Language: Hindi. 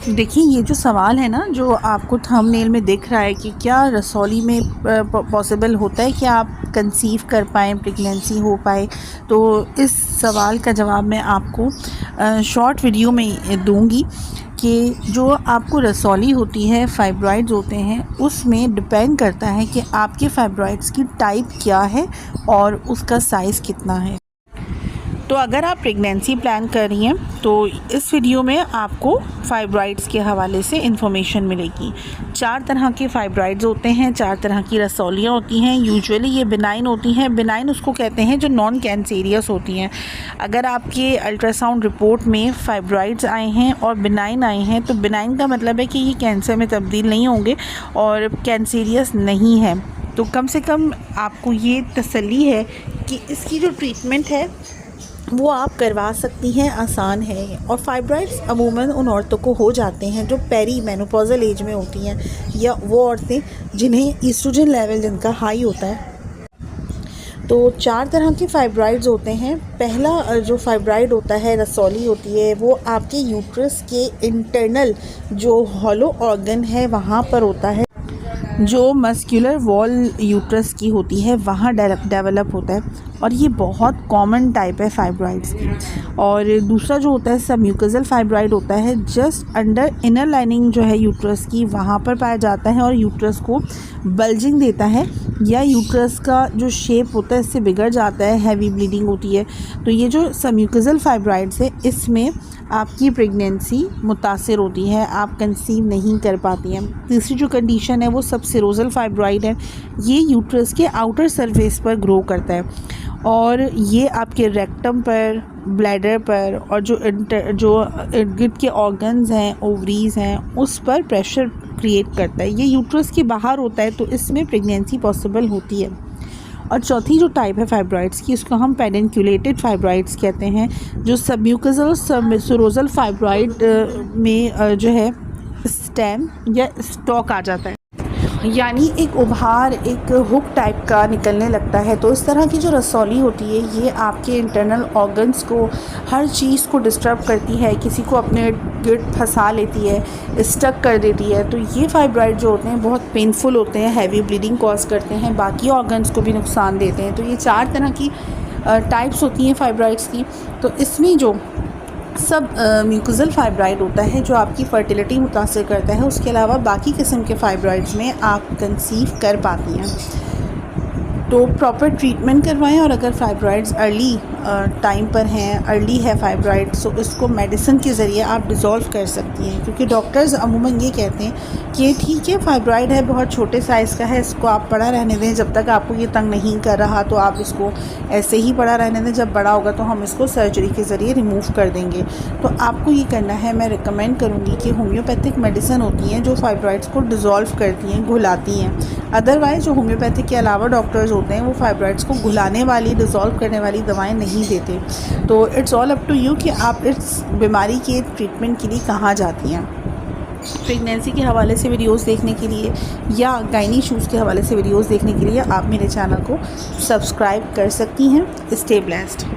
देखिए, ये जो सवाल है ना, जो आपको थंबनेल में दिख रहा है कि क्या रसौली में पॉसिबल होता है कि आप कंसीव कर पाएँ, प्रेगनेंसी हो पाए। तो इस सवाल का जवाब मैं आपको शॉर्ट वीडियो में दूंगी कि जो आपको रसौली होती है, फाइब्रॉइड्स होते हैं, उसमें डिपेंड करता है कि आपके फाइब्रॉइड्स की टाइप क्या है और उसका साइज़ कितना है। तो अगर आप प्रेगनेंसी प्लान कर रही हैं तो इस वीडियो में आपको फाइब्रॉइड्स के हवाले से इन्फॉर्मेशन मिलेगी। 4 तरह के फाइब्रॉइड्स होते हैं, 4 तरह की रसौलियाँ होती हैं। यूजुअली ये बिनाइन होती हैं। बिनाइन उसको कहते हैं जो नॉन कैंसेरियस होती हैं। अगर आपके अल्ट्रासाउंड रिपोर्ट में फाइब्रॉइड्स आए हैं और बिनाइन आए हैं तो बिनाइन का मतलब है कि ये कैंसर में तब्दील नहीं होंगे और कैंसेरियस नहीं है। तो कम से कम आपको ये तसल्ली है कि इसकी जो ट्रीटमेंट है वो आप करवा सकती हैं, आसान है। और फाइब्रॉइड्स अमूमन उन औरतों को हो जाते हैं जो पेरी मेनोपॉजल एज में होती हैं, या वो औरतें जिन्हें ईस्ट्रोजन लेवल जिनका हाई होता है। तो 4 तरह के फाइब्रॉइड्स होते हैं। पहला जो फाइब्रॉइड होता है, रसौली होती है, वो आपके यूट्रस के इंटरनल जो हॉलो ऑर्गन है वहाँ पर होता है। जो मस्कुलर वॉल यूट्रस की होती है वहाँ डेवलप होता है और ये बहुत कॉमन टाइप है फाइब्रॉइड्स की। और दूसरा जो होता है सबम्यूकोसल फाइब्रॉइड होता है, जस्ट अंडर इनर लाइनिंग जो है यूट्रस की वहाँ पर पाया जाता है और यूट्रस को बल्जिंग देता है, या यूट्रस का जो शेप होता है इससे बिगड़ जाता है, हैवी ब्लीडिंग होती है। तो ये जो सबम्यूकोसल फाइब्रॉइड्स है इसमें आपकी प्रेगनेंसी मुतासिर होती है, आप कंसीव नहीं कर पाती हैं। तीसरी जो कंडीशन है वो सबसेरोसल फाइब्रॉइड है। ये यूट्रस के आउटर सरफेस पर ग्रो करता है और ये आपके रेक्टम पर, ब्लैडर पर और जो इर्द गिर्द के ऑर्गन्स हैं, ओवरीज हैं, उस पर प्रेशर क्रिएट करता है। ये यूट्रस के बाहर होता है तो इसमें प्रेगनेंसी पॉसिबल होती है। और चौथी जो टाइप है फाइब्रॉइड्स की, उसको हम पेडिकुलेटेड फाइब्रॉइड्स कहते हैं, जो सबम्यूकोसल सबसेरोसल फाइब्रॉइड में जो है स्टेम या स्टॉक आ जाता है, यानी एक उभार, एक हुक टाइप का निकलने लगता है। तो इस तरह की जो रसौली होती है ये आपके इंटरनल ऑर्गन्स को, हर चीज़ को डिस्टर्ब करती है, किसी को अपने गिर्द फंसा लेती है, स्टक कर देती है। तो ये फाइब्रॉइड जो होते हैं बहुत पेनफुल होते हैं, हैवी ब्लीडिंग कॉज करते हैं, बाकी ऑर्गन्स को भी नुकसान देते हैं। तो ये 4 तरह की टाइप्स होती हैं फाइब्रॉइड्स की। तो इसमें जो सब म्यूकोसल फाइब्रॉइड होता है जो आपकी फर्टिलिटी मुतासिर करता है, उसके अलावा बाकी किस्म के फाइब्रॉइड्स में आप कंसीव कर पाती हैं। तो प्रॉपर ट्रीटमेंट करवाएं। और अगर फाइब्रॉइड्स अर्ली टाइम पर हैं, अर्ली है फाइब्रॉइड्स, तो इसको मेडिसिन के ज़रिए आप डिज़ोल्व कर सकती हैं। क्योंकि डॉक्टर्स अमूमन ये कहते हैं कि ठीक है, फाइब्रॉइड है, बहुत छोटे साइज़ का है, इसको आप पड़ा रहने दें, जब तक आपको ये तंग नहीं कर रहा तो आप इसको ऐसे ही पड़ा रहने दें, जब बड़ा होगा तो हम इसको सर्जरी के ज़रिए रिमूव कर देंगे। तो आपको ये करना है, मैं रिकमेंड करूँगी कि होम्योपैथिक मेडिसिन होती हैं जो फाइब्रॉइड्स को डिज़ोल्व करती हैं, घुलाती हैं। अदरवाइज़ जो होम्योपैथिक के अलावा डॉक्टर्स होते हैं वो फाइब्रॉइड्स को घुलाने वाली, डिज़ोल्व करने वाली दवाएं नहीं देते। तो it's all up to you कि आप इस बीमारी के ट्रीटमेंट के लिए कहाँ जाती हैं। प्रेगनेंसी के हवाले से वीडियोस देखने के लिए या गायनी इशूज़ के हवाले से वीडियोस देखने के लिए आप मेरे चैनल को सब्सक्राइब कर सकती हैं। Stay blessed.